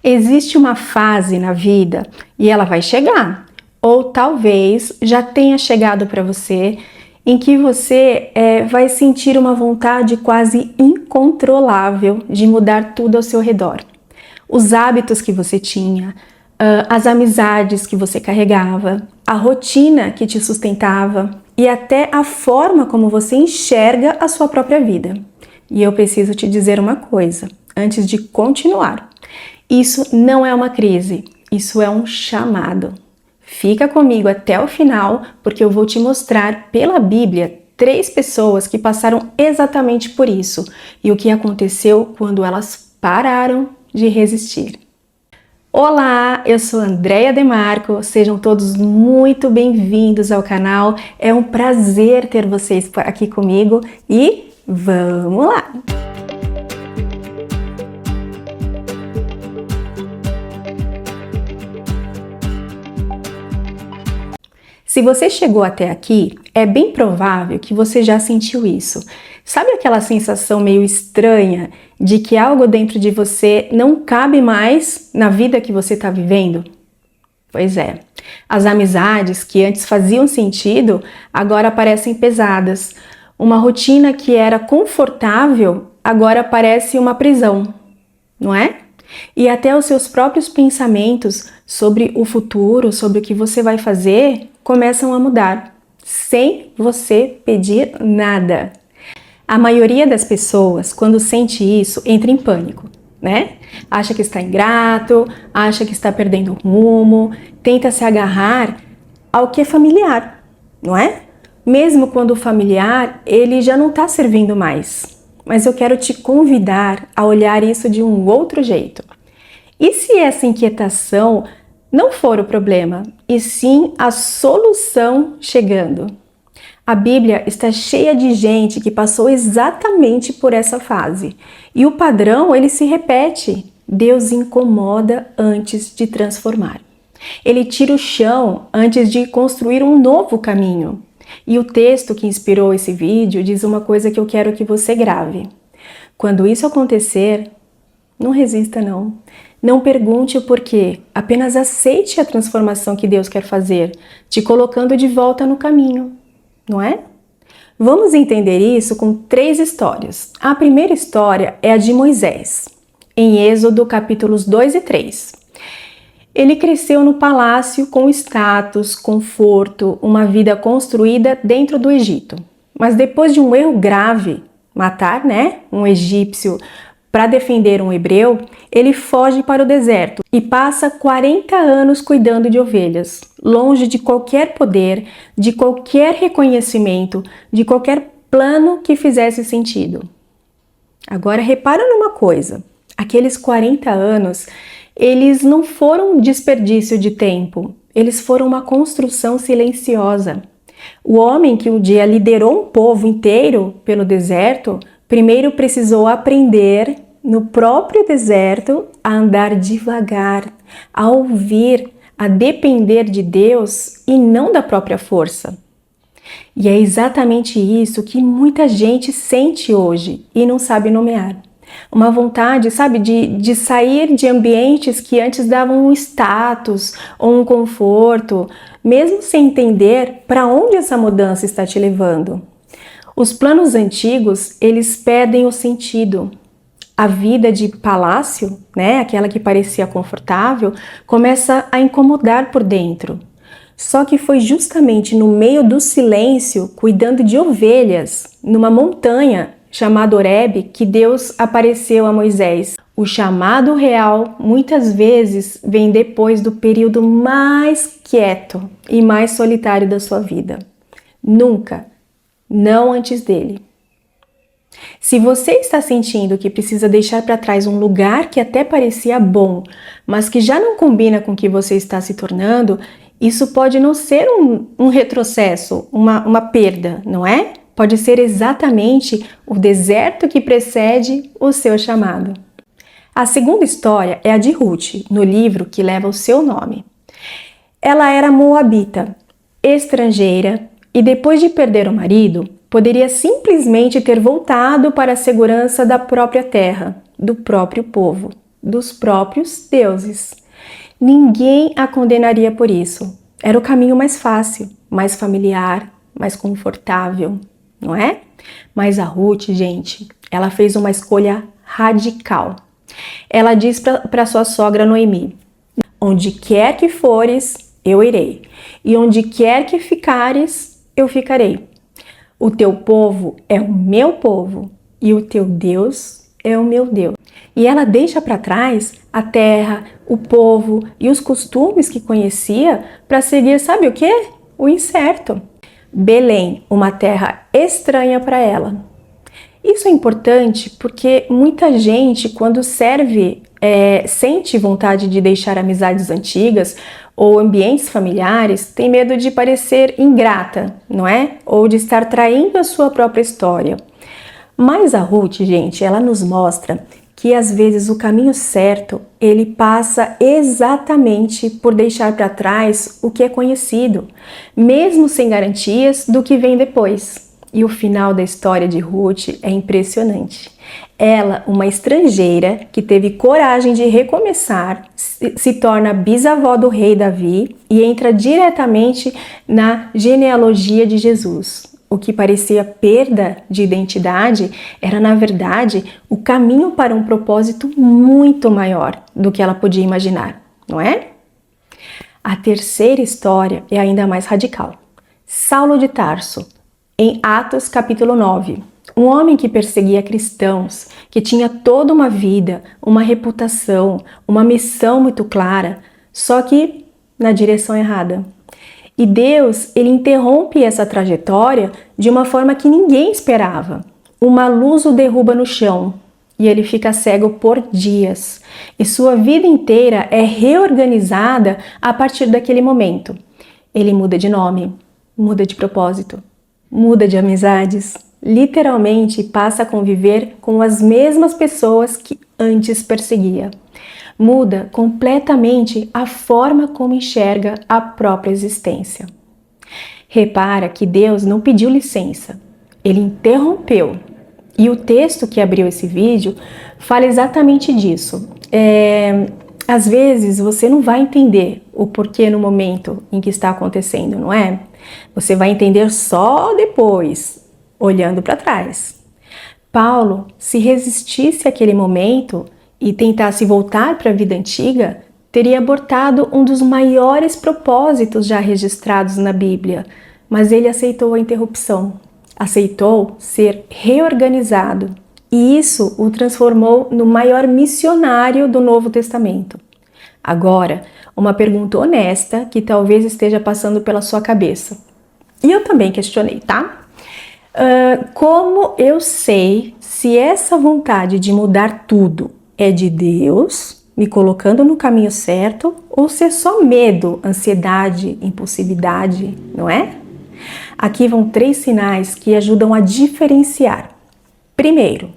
Existe uma fase na vida e ela vai chegar, ou talvez já tenha chegado para você, em que você vai sentir uma vontade quase incontrolável de mudar tudo ao seu redor. Os hábitos que você tinha, as amizades que você carregava, a rotina que te sustentava e até a forma como você enxerga a sua própria vida. E eu preciso te dizer uma coisa, antes de continuar. Isso não é uma crise, isso é um chamado. Fica comigo até o final, porque eu vou te mostrar pela Bíblia 3 pessoas que passaram exatamente por isso e o que aconteceu quando elas pararam de resistir. Olá, eu sou Andréia Demarco, sejam todos muito bem-vindos ao canal. É um prazer ter vocês aqui comigo e vamos lá! Se você chegou até aqui, é bem provável que você já sentiu isso. Sabe aquela sensação meio estranha de que algo dentro de você não cabe mais na vida que você está vivendo? Pois é, as amizades que antes faziam sentido agora parecem pesadas. Uma rotina que era confortável agora parece uma prisão, não é? E até os seus próprios pensamentos sobre o futuro, sobre o que você vai fazer, começam a mudar, sem você pedir nada. A maioria das pessoas, quando sente isso, entra em pânico, né? Acha que está ingrato, acha que está perdendo o rumo, tenta se agarrar ao que é familiar, não é? Mesmo quando o familiar, ele já não está servindo mais. Mas eu quero te convidar a olhar isso de um outro jeito. E se essa inquietação não for o problema, e sim a solução chegando? A Bíblia está cheia de gente que passou exatamente por essa fase. E o padrão, ele se repete. Deus incomoda antes de transformar. Ele tira o chão antes de construir um novo caminho. E o texto que inspirou esse vídeo diz uma coisa que eu quero que você grave. Quando isso acontecer, não resista não. Não pergunte o porquê, apenas aceite a transformação que Deus quer fazer, te colocando de volta no caminho, não é? Vamos entender isso com 3 histórias. A primeira história é a de Moisés, em Êxodo capítulos 2 e 3. Ele cresceu no palácio com status, conforto, uma vida construída dentro do Egito. Mas depois de um erro grave, matar, um egípcio para defender um hebreu, ele foge para o deserto e passa 40 anos cuidando de ovelhas, longe de qualquer poder, de qualquer reconhecimento, de qualquer plano que fizesse sentido. Agora repara numa coisa, aqueles 40 anos, eles não foram um desperdício de tempo, eles foram uma construção silenciosa. O homem que um dia liderou um povo inteiro pelo deserto, primeiro precisou aprender no próprio deserto a andar devagar, a ouvir, a depender de Deus e não da própria força. E é exatamente isso que muita gente sente hoje e não sabe nomear. Uma vontade, sabe, de sair de ambientes que antes davam um status ou um conforto, mesmo sem entender para onde essa mudança está te levando. Os planos antigos, eles perdem o sentido. A vida de palácio, aquela que parecia confortável, começa a incomodar por dentro. Só que foi justamente no meio do silêncio, cuidando de ovelhas, numa montanha chamada Horebe, que Deus apareceu a Moisés. O chamado real, muitas vezes, vem depois do período mais quieto e mais solitário da sua vida. Nunca, não antes dele. Se você está sentindo que precisa deixar para trás um lugar que até parecia bom, mas que já não combina com o que você está se tornando, isso pode não ser um retrocesso, uma perda, não é? Pode ser exatamente o deserto que precede o seu chamado. A segunda história é a de Ruth, no livro que leva o seu nome. Ela era moabita, estrangeira, e depois de perder o marido, poderia simplesmente ter voltado para a segurança da própria terra, do próprio povo. dos próprios deuses. Ninguém a condenaria por isso. Era o caminho mais fácil, mais familiar, mais confortável, não é? Mas a Ruth, gente, ela fez uma escolha radical. Ela diz para sua sogra Noemi: onde quer que fores, eu irei, e onde quer que ficares, eu ficarei. O teu povo é o meu povo, e o teu Deus é o meu Deus. E ela deixa para trás a terra, o povo e os costumes que conhecia para seguir, sabe o quê? O incerto. Belém, uma terra estranha para ela. Isso é importante porque muita gente, quando sente vontade de deixar amizades antigas ou ambientes familiares, tem medo de parecer ingrata, não é? Ou de estar traindo a sua própria história. Mas a Ruth, gente, ela nos mostra que às vezes o caminho certo, ele passa exatamente por deixar para trás o que é conhecido, mesmo sem garantias do que vem depois. E o final da história de Ruth é impressionante. Ela, uma estrangeira que teve coragem de recomeçar, se torna bisavó do rei Davi e entra diretamente na genealogia de Jesus. O que parecia perda de identidade era, na verdade, o caminho para um propósito muito maior do que ela podia imaginar, não é? A terceira história é ainda mais radical. Saulo de Tarso, em Atos capítulo 9. Um homem que perseguia cristãos, que tinha toda uma vida, uma reputação, uma missão muito clara, só que na direção errada. E Deus, ele interrompe essa trajetória de uma forma que ninguém esperava. Uma luz o derruba no chão e ele fica cego por dias. E sua vida inteira é reorganizada a partir daquele momento. Ele muda de nome, muda de propósito, muda de amizades. Literalmente passa a conviver com as mesmas pessoas que antes perseguia. Muda completamente a forma como enxerga a própria existência. Repara que Deus não pediu licença, ele interrompeu. E o texto que abriu esse vídeo fala exatamente disso. Às vezes você não vai entender o porquê no momento em que está acontecendo, não é? Você vai entender só depois, olhando para trás. Paulo, se resistisse àquele momento e tentasse voltar para a vida antiga, teria abortado um dos maiores propósitos já registrados na Bíblia, mas ele aceitou a interrupção, aceitou ser reorganizado, e isso o transformou no maior missionário do Novo Testamento. Agora, uma pergunta honesta que talvez esteja passando pela sua cabeça. E eu também questionei, tá? Como eu sei se essa vontade de mudar tudo é de Deus, me colocando no caminho certo, ou se é só medo, ansiedade, impulsividade, não é? Aqui vão 3 sinais que ajudam a diferenciar. Primeiro,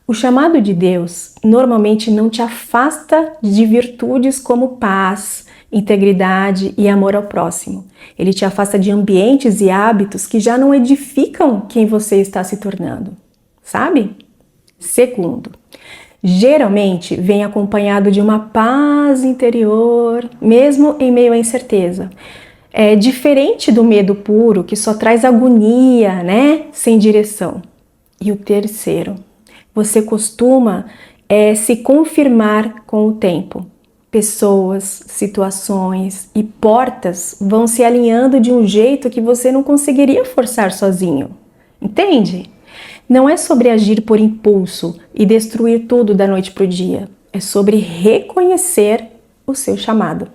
o chamado de Deus normalmente não te afasta de virtudes como paz, integridade e amor ao próximo. Ele te afasta de ambientes e hábitos que já não edificam quem você está se tornando, sabe? Segundo, geralmente vem acompanhado de uma paz interior, mesmo em meio à incerteza. É diferente do medo puro, que só traz agonia, né? Sem direção. E o terceiro, você costuma se confirmar com o tempo. Pessoas, situações e portas vão se alinhando de um jeito que você não conseguiria forçar sozinho. Entende? Não é sobre agir por impulso e destruir tudo da noite para o dia. É sobre reconhecer o seu chamado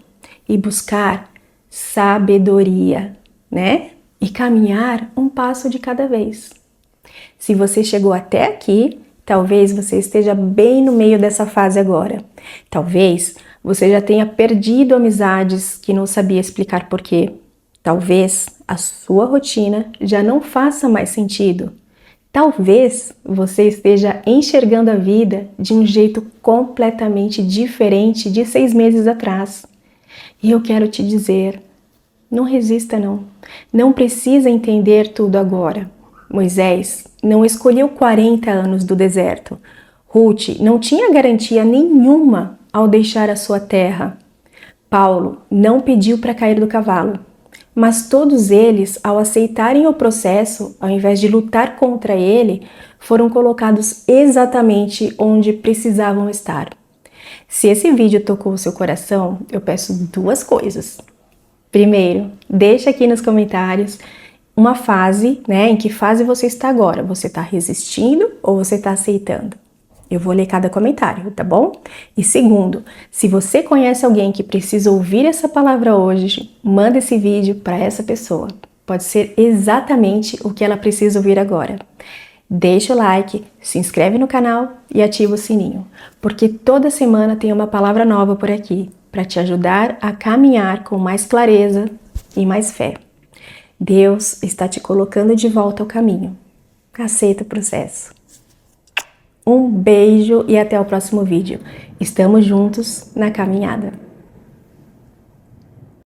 e buscar sabedoria, né? E caminhar um passo de cada vez. Se você chegou até aqui, talvez você esteja bem no meio dessa fase agora. Talvez você já tenha perdido amizades que não sabia explicar porquê. Talvez a sua rotina já não faça mais sentido. Talvez você esteja enxergando a vida de um jeito completamente diferente de 6 meses atrás. E eu quero te dizer, não resista não. Não precisa entender tudo agora. Moisés não escolheu 40 anos do deserto. Ruth não tinha garantia nenhuma ao deixar a sua terra. Paulo não pediu para cair do cavalo, mas todos eles, ao aceitarem o processo, ao invés de lutar contra ele, foram colocados exatamente onde precisavam estar. Se esse vídeo tocou o seu coração, eu peço duas coisas. Primeiro, deixa aqui nos comentários uma fase, em que fase você está agora. Você está resistindo ou você está aceitando? Eu vou ler cada comentário, tá bom? E segundo, se você conhece alguém que precisa ouvir essa palavra hoje, manda esse vídeo para essa pessoa. Pode ser exatamente o que ela precisa ouvir agora. Deixa o like, se inscreve no canal e ativa o sininho, porque toda semana tem uma palavra nova por aqui para te ajudar a caminhar com mais clareza e mais fé. Deus está te colocando de volta ao caminho. Aceita o processo. Um beijo e até o próximo vídeo. Estamos juntos na caminhada.